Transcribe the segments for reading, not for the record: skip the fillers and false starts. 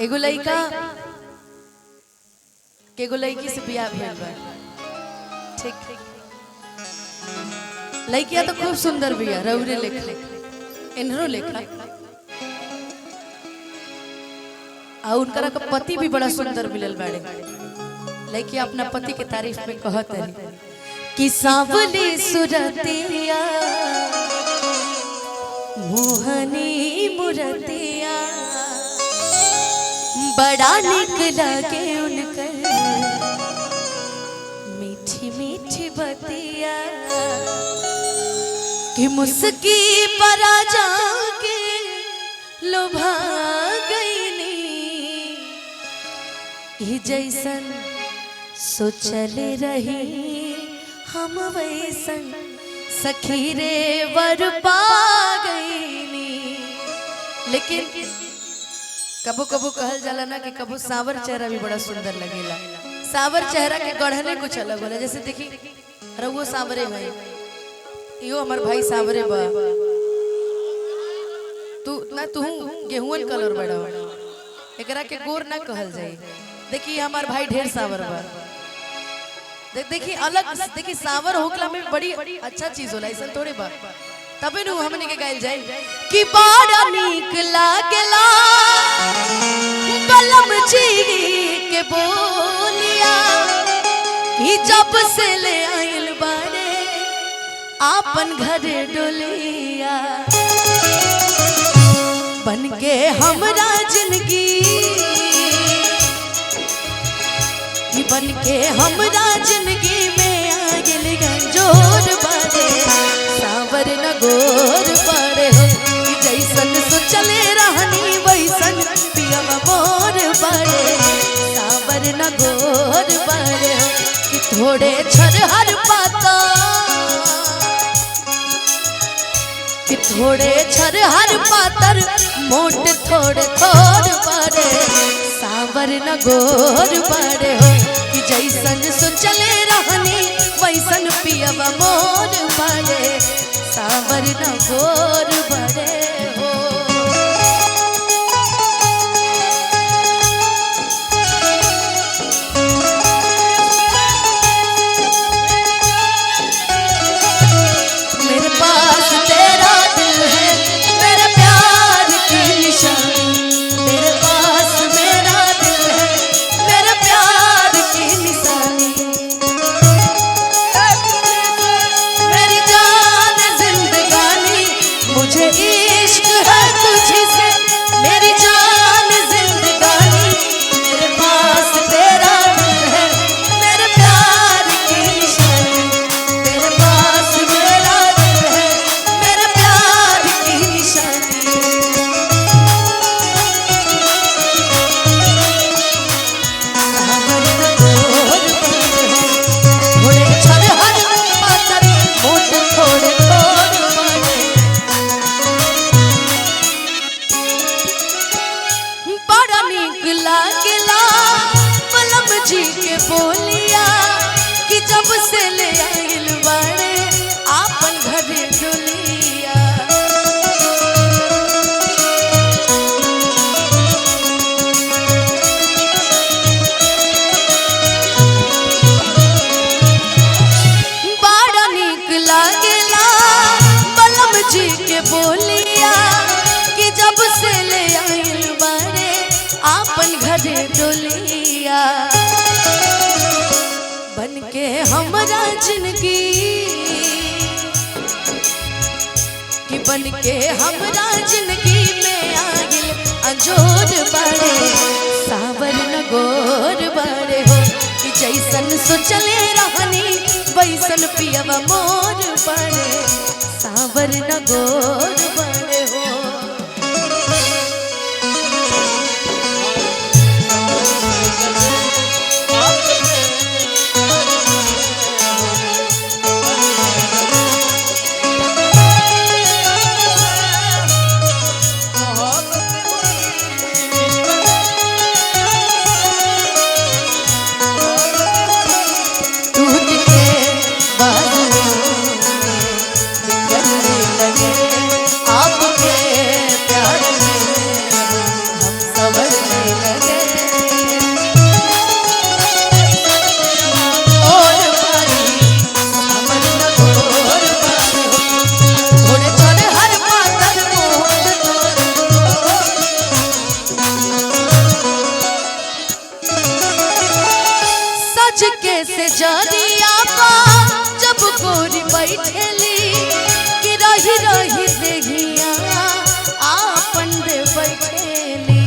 एगो लड़का केगो लड़की से बियाह भेल बा। ठीक लड़किया तो खूब सुंदर बिया, रौरे लेखा इनरो लेखा, और उनका पति भी बड़ा सुंदर मिलल बाड़े। लड़की अपना पति के तारीफ में कहत है कि सांवली सुरतिया मोहनी मुरतिया बड़ा निक लगे उनकर मीठी मीठी बतिया कि मुस्की पर जाके लोभा गईनी जैसन सोचल रही हम वैसन सखी रे वर पा गईनी। लेकिन कबो कबो कहल जाला ना कि कबो सावर चेहरा भी बड़ा सुंदर लगेला। सावर चेहरा के गढ़ने कुछ अलग होला। जैसे देखी रउओ सावरे भाई, इहो हमार भाई सावरे बा, तू ना तू गेहूं कलर बड़ा एकरा के गोर ना कहल जाई। देखी हमार भाई ढेर सावर बा। देखी अलग देखी सावर होकला में बड़ी अच्छा चीज होला, ऐसा थोड़े बा। तबे नु हमने के गाइल जाए कि बड़ा नीक लागेला कलम जी के बोलिया कि जब से ले आइल बाड़े आपन घर डोलिया बन के हमरा जिंदगी बन के हमरा जिंदगी में आ गेल गंजोर बाड़े सावर न गोर बाड़े हो कि जैसन सोचले रहनी वैसन पियवा मोर बाड़े सावर न गोर बाड़े हो कि थोड़े छरहर पाता कि थोड़े छरहर पातर मोट थोड़े थोड़ बाड़े सावर न गोर बाड़े हो कि जैसन सोचले रहनी वैसन पियवा मोर बाड़े सावर न गोर बाड़े हो। मेरे पास तेरा दिल है मेरे प्यार की निशानी, मेरे पास मेरा दिल है मेरे प्यार की निशानी, मेरी जान जिंदगानी मुझे इश्क है तुझसे, मेरी जान जिंदगानी मेरे पास तेरा दिल है मेरे प्यार की निशानी, मेरे पास मेरा दिल है मेरे प्यार की निशानी। सावर न गोर बाड़े हो थोड़े छरहर पातर मोट थोड़े थोड़ बाड़े बड़ा नीक लागेला पलम जी के बोलिया कि जब से ले आइल बाड़े आपन घर डोलिया बड़ा नीक लागेला पलम जी के बोलिया कि जब से ले आइल बाड़े आपन घर डोलिया बन के हमरा जिंदगी कि बन के हमरा जिंदगी में आ गेल अंजोर बाड़े सावर न गोर बाड़े हो कि जैसन सोचले रहनी वैसन पियवा मोर बाड़े सावर न गोर बाड़े हो। टूट के बादलों में बिखरने लगे आप से जरिया पा जब गोरी बैठेली कि रही रही देहिया आपन दे बैठेली।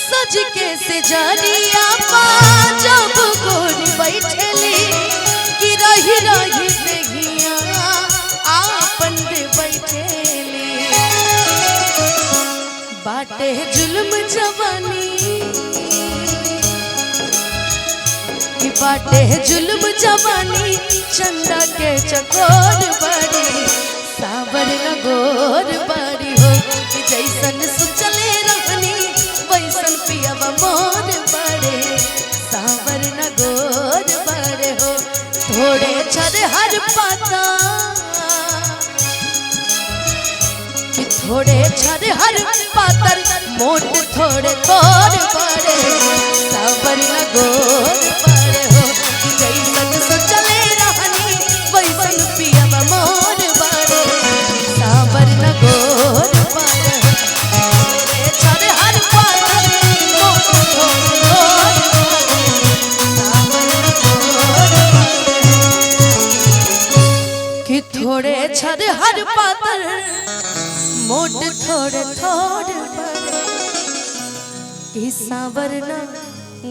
सज के से जरिया पा जब गोरी बैठेली कि रही रही देहिया आपन दे बैठेली। बाटे जुल्म जवानी कि बाटे जुल्म जवानी चंदा के चकोर बड़ी सावर न गोर बड़ी हो कि जैसन सुचले रहनी वैसन पियब मोर बड़े सावर न गोर बड़े हो। थोड़े छर हर पाता कि थोड़े छर हर पातर मोट थोड़े तोड़ बड़े सावर न गोर बड़े हो कि जैसन सोचले रहनी वैसन पियब मोर बड़े सावर न गोर बड़े हो। थोड़े छर हर पातर मोट थोड़े तोड़ बड़े सावर न गोर कि थोड़े छर हर पातर मोट थोड़े थोड़े बड़े कि सावर न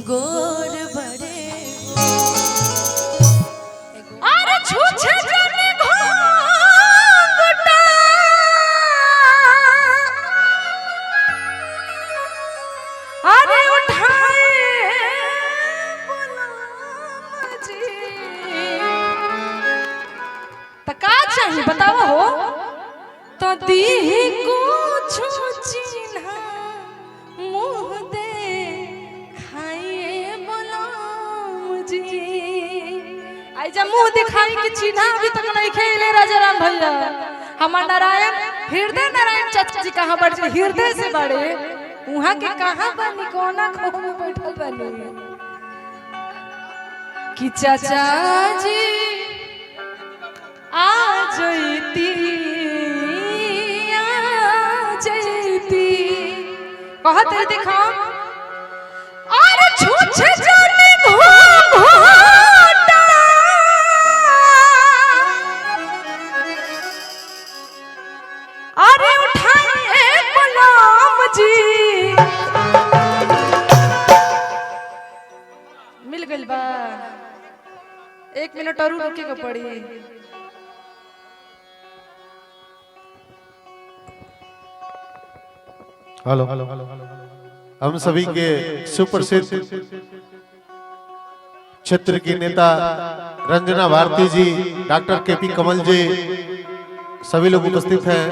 गोर बड़े। अरे छूछे जाने घोंघटा अरे उठाए गुलाम जी तो का चाहिए बताओ हो तो दी कुछ चिन्ह मुँह दे खाइए गुलाम जी। आई जा मुँह दिखाई कि चिन्ह अभी तक नहीं खेले राजा राम भैया। हमार नारायण हृदय नारायण चाचा जी कहाँ बड़े हृदय से बड़े वहाँ के कहाँ बनी कोना खो में बैठल बनी कि चाचा जी आ जईती कहत रे देखा अरे छूछे जाने घोंघटा अरे उठाए गुलाम जी। मिल गइल बा 1 मिनट और रुके के पड़ी। हेलो हम सभी के सुप्रसिद्ध क्षेत्र की नेता रंजना भारती जी, डॉक्टर केपी कमल जी, सभी लोग उपस्थित हैं।